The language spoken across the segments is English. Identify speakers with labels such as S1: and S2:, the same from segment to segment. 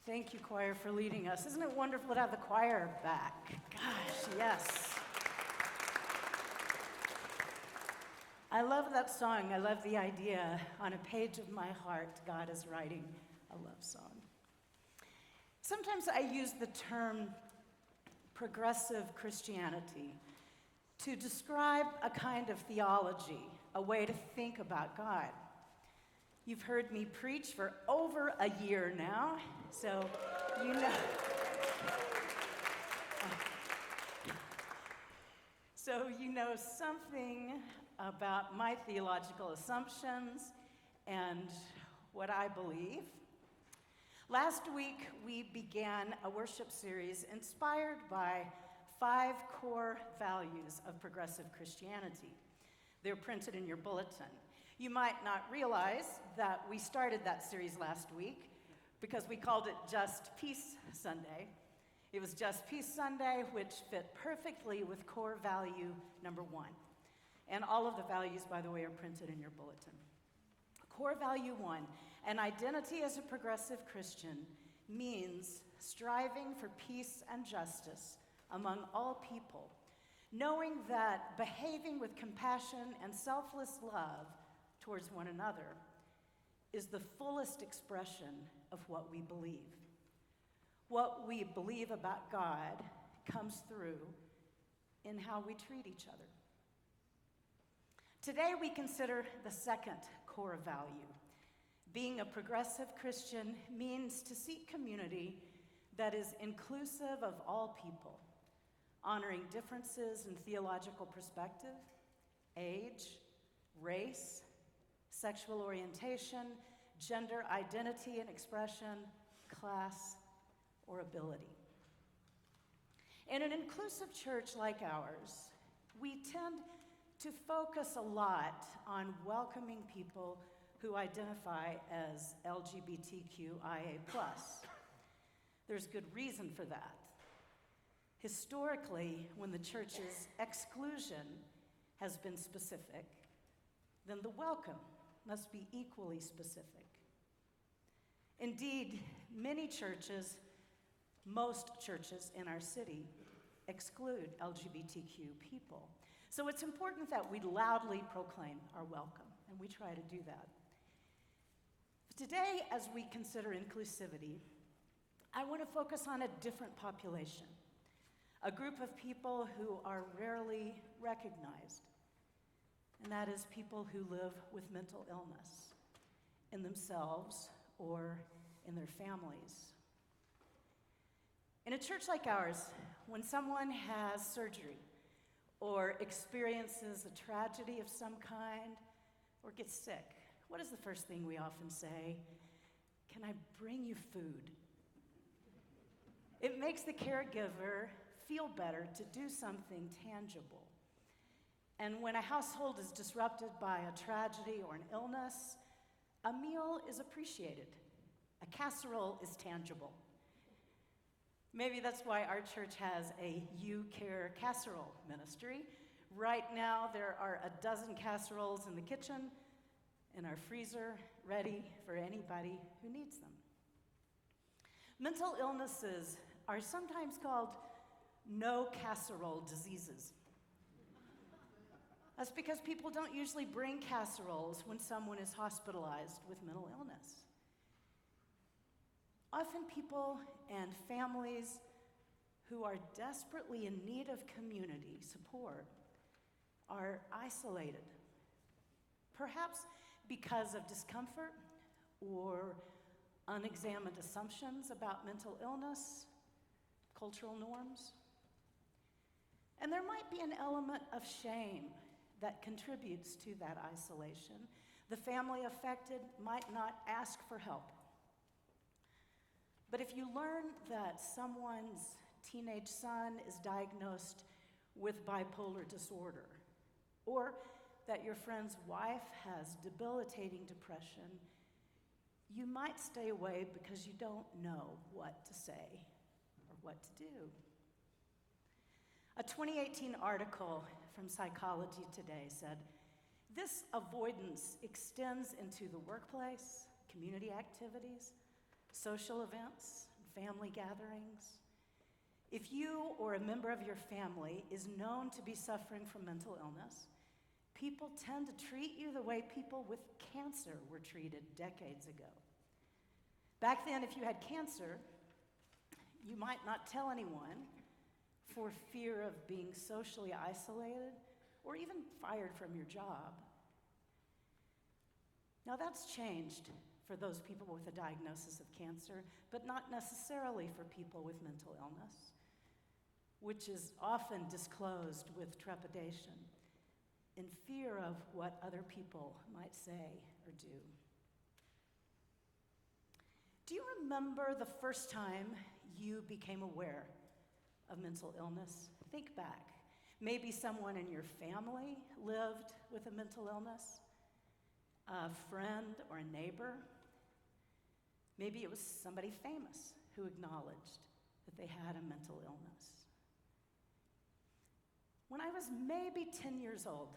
S1: Thank you, choir, for leading us. Isn't it wonderful to have the choir back? Gosh, yes. I love that song. I love the idea. On a page of my heart, God is writing a love song. Sometimes I use the term progressive Christianity to describe a kind of theology, a way to think about God. You've heard me preach for over a year now, so you know. So you know something about my theological assumptions and what I believe. Last week, we began a worship series inspired by 5 core values of progressive Christianity. They're printed in your bulletin. You might not realize that we started that series last week because we called it Just Peace Sunday. It was Just Peace Sunday, which fit perfectly with core value number 1. And all of the values, by the way, are printed in your bulletin. Core value 1, an identity as a progressive Christian means striving for peace and justice among all people, knowing that behaving with compassion and selfless love towards one another is the fullest expression of what we believe. What we believe about God comes through in how we treat each other. Today we consider the second core value. Being a progressive Christian means to seek community that is inclusive of all people, honoring differences in theological perspective, age, race, sexual orientation, gender identity and expression, class, or ability. In an inclusive church like ours, we tend to focus a lot on welcoming people who identify as LGBTQIA+. There's good reason for that. Historically, when the church's exclusion has been specific, then the welcome must be equally specific. Indeed, many churches, most churches in our city, exclude LGBTQ people. So it's important that we loudly proclaim our welcome, and we try to do that. Today, as we consider inclusivity, I want to focus on a different population, a group of people who are rarely recognized, and that is people who live with mental illness in themselves or in their families. In a church like ours, when someone has surgery or experiences a tragedy of some kind or gets sick, what is the first thing we often say? Can I bring you food? It makes the caregiver feel better to do something tangible. And when a household is disrupted by a tragedy or an illness, a meal is appreciated. A casserole is tangible. Maybe that's why our church has a You Care casserole ministry. Right now, there are a dozen casseroles in the kitchen, in our freezer, ready for anybody who needs them. Mental illnesses are sometimes called no casserole diseases. That's because people don't usually bring casseroles when someone is hospitalized with mental illness. Often people and families who are desperately in need of community support are isolated, perhaps because of discomfort or unexamined assumptions about mental illness, cultural norms. And there might be an element of shame that contributes to that isolation. The family affected might not ask for help. But if you learn that someone's teenage son is diagnosed with bipolar disorder, or that your friend's wife has debilitating depression, you might stay away because you don't know what to say or what to do. A 2018 article from Psychology Today said, "This avoidance extends into the workplace, community activities, social events, family gatherings. If you or a member of your family is known to be suffering from mental illness, people tend to treat you the way people with cancer were treated decades ago. Back then, if you had cancer, you might not tell anyone for fear of being socially isolated or even fired from your job. Now that's changed for those people with a diagnosis of cancer, but not necessarily for people with mental illness, which is often disclosed with trepidation in fear of what other people might say or do. Do you remember the first time you became aware of mental illness? Think back. Maybe someone in your family lived with a mental illness, a friend or a neighbor. Maybe it was somebody famous who acknowledged that they had a mental illness. When I was maybe 10 years old,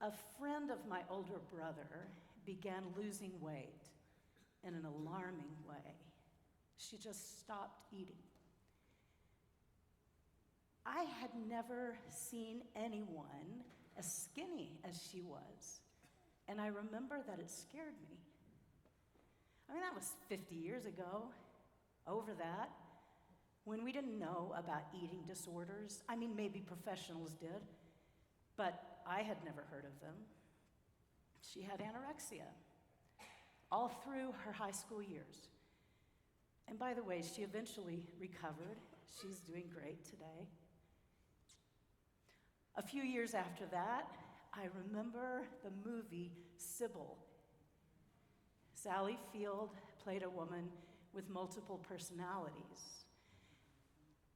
S1: a friend of my older brother began losing weight in an alarming way. She just stopped eating. I had never seen anyone as skinny as she was, and I remember that it scared me. I mean, that was 50 years ago, over that, when we didn't know about eating disorders. I mean, maybe professionals did, but I had never heard of them. She had anorexia all through her high school years. And by the way, she eventually recovered. She's doing great today. A few years after that, I remember the movie Sybil. Sally Field played a woman with multiple personalities.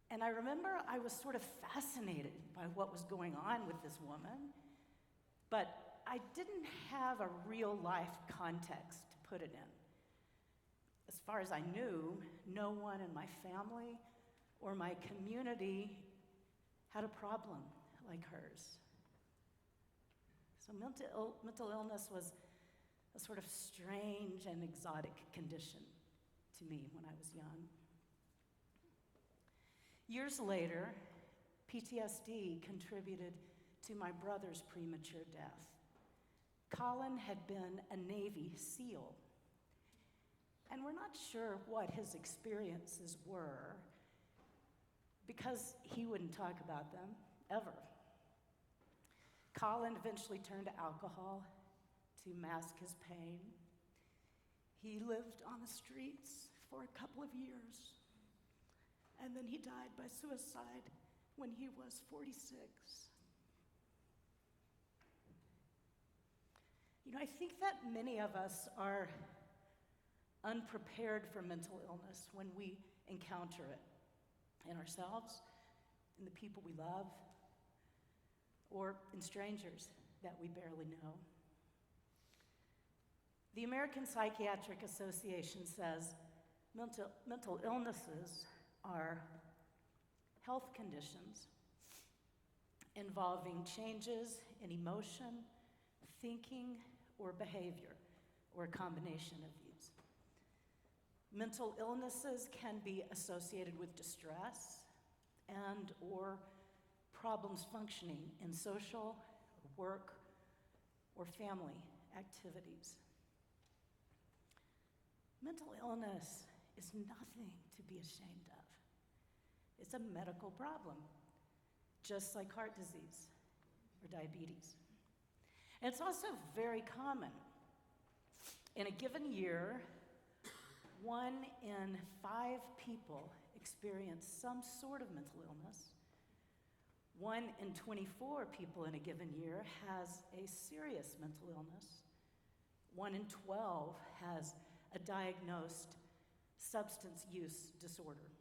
S1: And I remember I was sort of fascinated by what was going on with this woman, but I didn't have a real life context to put it in. As far as I knew, no one in my family or my community had a problem like hers. So mental illness was a sort of strange and exotic condition to me when I was young. Years later, PTSD contributed to my brother's premature death. Colin had been a Navy SEAL, and we're not sure what his experiences were because he wouldn't talk about them ever. Colin eventually turned to alcohol to mask his pain. He lived on the streets for a couple of years, and then he died by suicide when he was 46. You know, I think that many of us are unprepared for mental illness when we encounter it in ourselves, in the people we love, or in strangers that we barely know. The American Psychiatric Association says mental illnesses are health conditions involving changes in emotion, thinking, or behavior, or a combination of these. Mental illnesses can be associated with distress and or problems functioning in social, work, or family activities. Mental illness is nothing to be ashamed of. It's a medical problem, just like heart disease or diabetes. And it's also very common. In a given year, 1 in 5 people experience some sort of mental illness. 1 in 24 people in a given year has a serious mental illness. 1 in 12 has a diagnosed substance use disorder.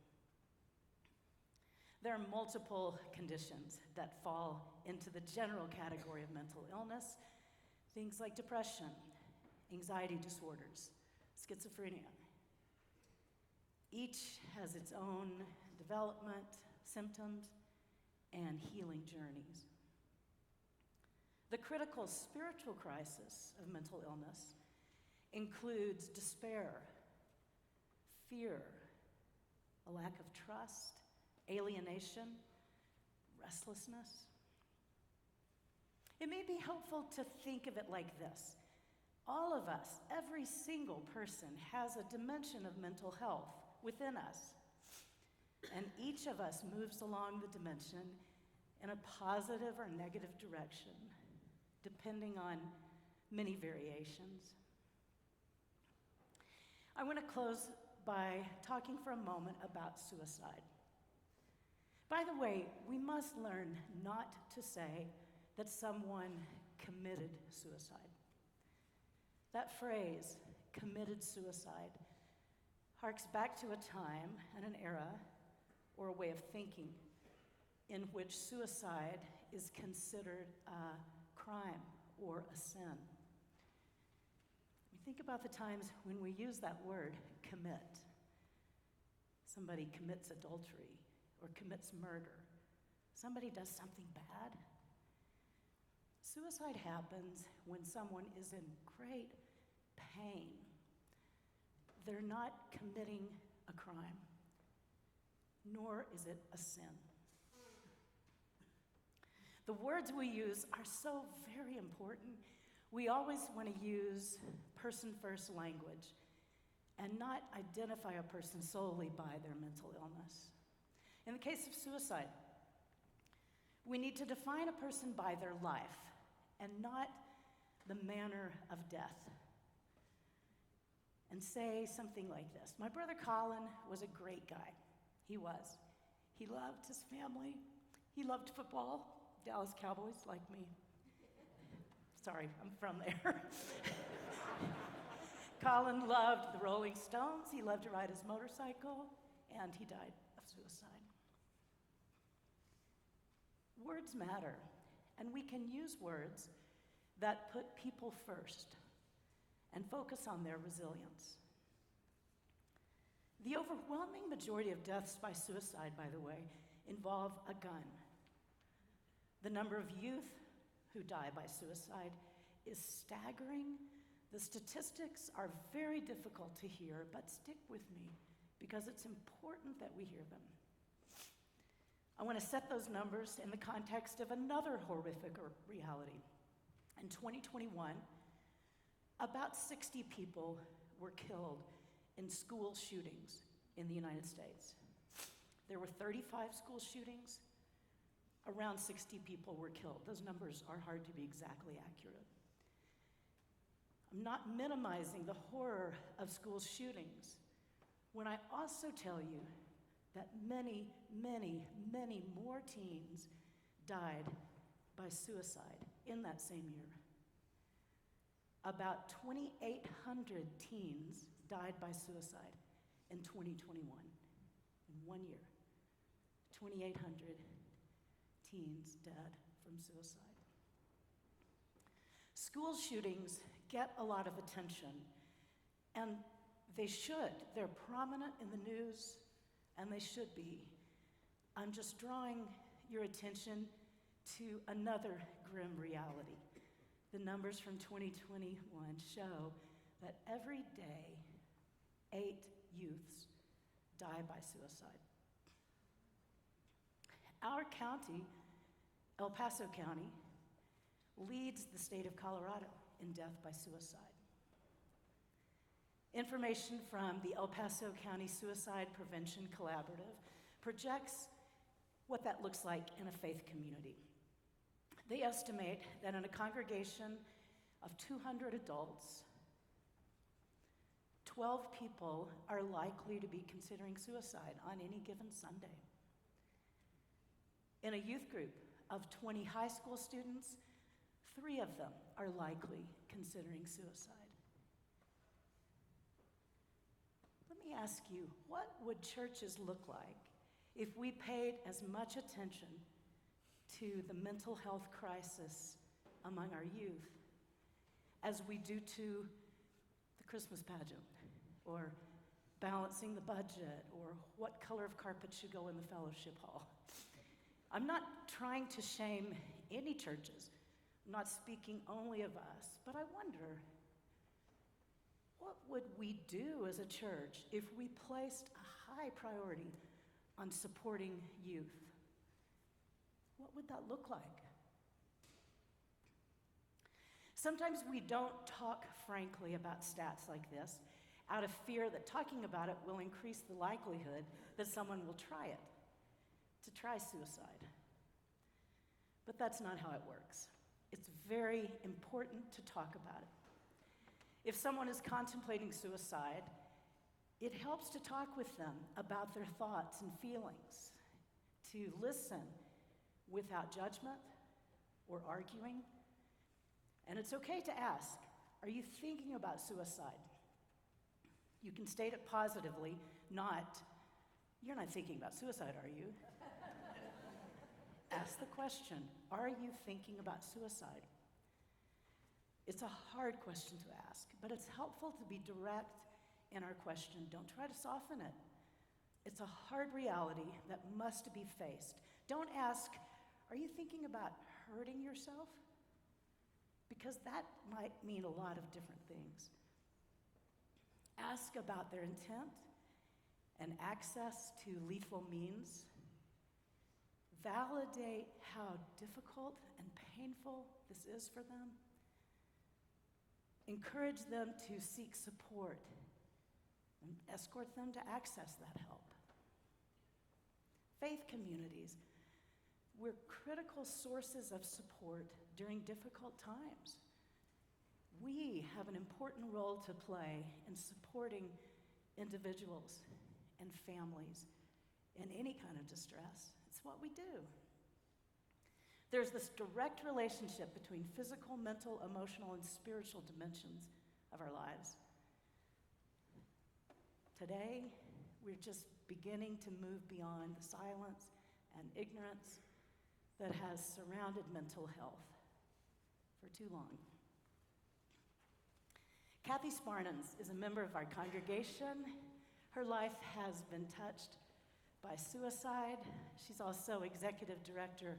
S1: There are multiple conditions that fall into the general category of mental illness, things like depression, anxiety disorders, schizophrenia. Each has its own development, symptoms, and healing journeys. The critical spiritual crisis of mental illness includes despair, fear, a lack of trust, alienation, restlessness. It may be helpful to think of it like this. All of us, every single person, has a dimension of mental health within us. And each of us moves along the dimension in a positive or negative direction, depending on many variations. I want to close by talking for a moment about suicide. By the way, we must learn not to say that someone committed suicide. That phrase, committed suicide, harks back to a time and an era or a way of thinking in which suicide is considered a crime or a sin. We think about the times when we use that word, commit. Somebody commits adultery or commits murder. Somebody does something bad. Suicide happens when someone is in great pain. They're not committing a crime, nor is it a sin. The words we use are so very important. We always want to use person-first language and not identify a person solely by their mental illness. In the case of suicide, we need to define a person by their life and not the manner of death. And say something like this. My brother Colin was a great guy. He was. He loved his family. He loved football. Dallas Cowboys, like me. Sorry, I'm from there. Colin loved the Rolling Stones. He loved to ride his motorcycle, and he died of suicide. Words matter, and we can use words that put people first and focus on their resilience. The overwhelming majority of deaths by suicide, by the way, involve a gun. The number of youth who die by suicide is staggering. The statistics are very difficult to hear, but stick with me because it's important that we hear them. I want to set those numbers in the context of another horrific reality. In 2021, about 60 people were killed in school shootings in the United States. There were 35 school shootings. Around 60 people were killed. Those numbers are hard to be exactly accurate. I'm not minimizing the horror of school shootings when I also tell you that many, many, many more teens died by suicide in that same year. About 2,800 teens died by suicide in 2021, in 1 year. 2,800 teens dead from suicide. School shootings get a lot of attention, and they should. They're prominent in the news, and they should be. I'm just drawing your attention to another grim reality. The numbers from 2021 show that every day, 8 youths die by suicide. Our county, El Paso County, leads the state of Colorado in death by suicide. Information from the El Paso County Suicide Prevention Collaborative projects what that looks like in a faith community. They estimate that in a congregation of 200 adults, 12 people are likely to be considering suicide on any given Sunday. In a youth group of 20 high school students, 3 of them are likely considering suicide. Let me ask you, what would churches look like if we paid as much attention to the mental health crisis among our youth as we do to the Christmas pageant, or balancing the budget, or what color of carpet should go in the fellowship hall? I'm not trying to shame any churches. I'm not speaking only of us, but I wonder, what would we do as a church if we placed a high priority on supporting youth? What would that look like? Sometimes we don't talk frankly about stats like this out of fear that talking about it will increase the likelihood that someone will try it, to try suicide. But that's not how it works. It's very important to talk about it. If someone is contemplating suicide, it helps to talk with them about their thoughts and feelings, to listen without judgment or arguing. And it's okay to ask, are you thinking about suicide? You can state it positively, not, you're not thinking about suicide, are you? Ask the question, are you thinking about suicide? It's a hard question to ask, but it's helpful to be direct in our question. Don't try to soften it. It's a hard reality that must be faced. Don't ask, are you thinking about hurting yourself? Because that might mean a lot of different things. Ask about their intent and access to lethal means. Validate how difficult and painful this is for them. Encourage them to seek support and escort them to access that help. Faith communities, we're critical sources of support during difficult times. We have an important role to play in supporting individuals and families in any kind of distress. It's what we do. There's this direct relationship between physical, mental, emotional, and spiritual dimensions of our lives. Today, we're just beginning to move beyond the silence and ignorance that has surrounded mental health for too long. Kathy Sparnans is a member of our congregation. Her life has been touched by suicide. She's also executive director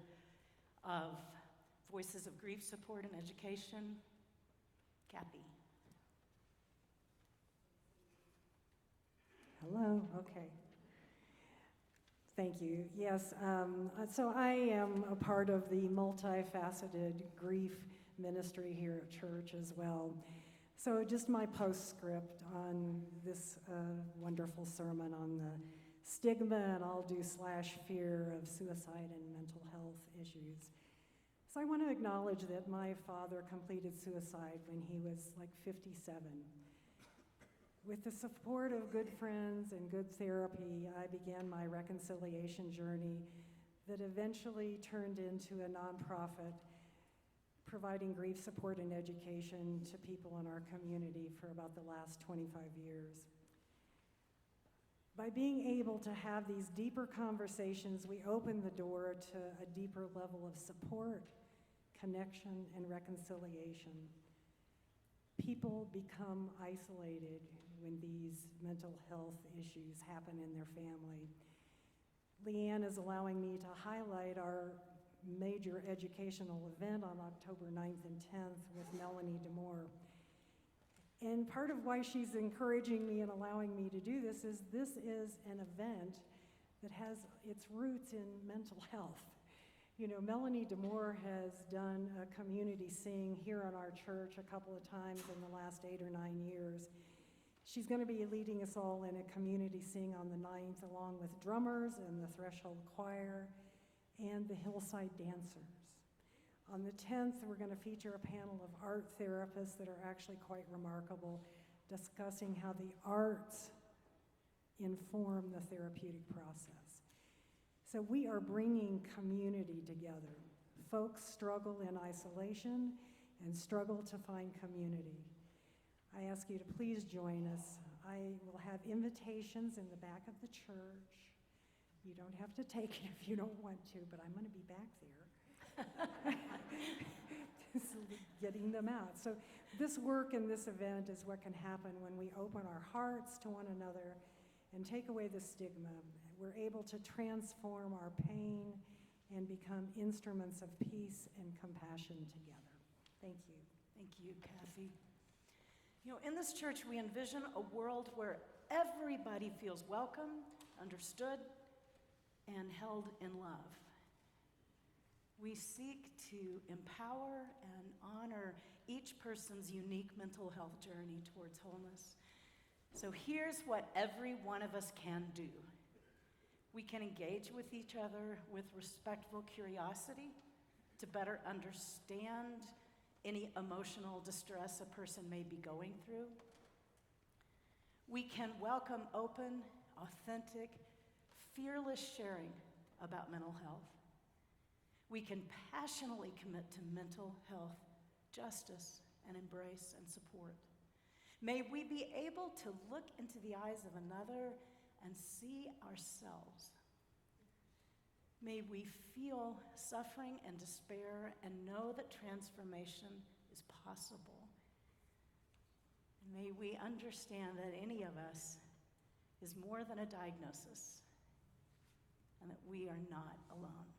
S1: of Voices of Grief Support and Education. Kathy.
S2: Hello, okay. Thank you. Yes, so I am a part of the multifaceted grief ministry here at church as well. So just my postscript on this wonderful sermon on the stigma, and I'll do /fear of suicide and mental health issues. So I want to acknowledge that my father completed suicide when he was like 57. With the support of good friends and good therapy, I began my reconciliation journey that eventually turned into a nonprofit providing grief support and education to people in our community for about the last 25 years. By being able to have these deeper conversations, we open the door to a deeper level of support, connection, and reconciliation. People become isolated when these mental health issues happen in their family. Lee Ann is allowing me to highlight our major educational event on October 9th and 10th with Melanie DeMoore. And part of why she's encouraging me and allowing me to do this is an event that has its roots in mental health. You know, Melanie DeMoore has done a community sing here in our church a couple of times in the last 8 or 9 years. She's going to be leading us all in a community sing on the 9th, along with drummers and the Threshold Choir and the Hillside Dancers. On the 10th, we're going to feature a panel of art therapists that are actually quite remarkable, discussing how the arts inform the therapeutic process. So we are bringing community together. Folks struggle in isolation and struggle to find community. I ask you to please join us. I will have invitations in the back of the church. You don't have to take it if you don't want to, but I'm going to be back there. Getting them out. So this work and this event is what can happen when we open our hearts to one another and take away the stigma. We're able to transform our pain and become instruments of peace and compassion together. Thank you.
S1: Thank you, Kathy. You know, in this church, we envision a world where everybody feels welcome, understood, and held in love. We seek to empower and honor each person's unique mental health journey towards wholeness. So here's what every one of us can do. We can engage with each other with respectful curiosity to better understand any emotional distress a person may be going through. We can welcome open, authentic, fearless sharing about mental health. We can passionately commit to mental health justice and embrace and support. May we be able to look into the eyes of another and see ourselves. May we feel suffering and despair and know that transformation is possible. And may we understand that any of us is more than a diagnosis and that we are not alone.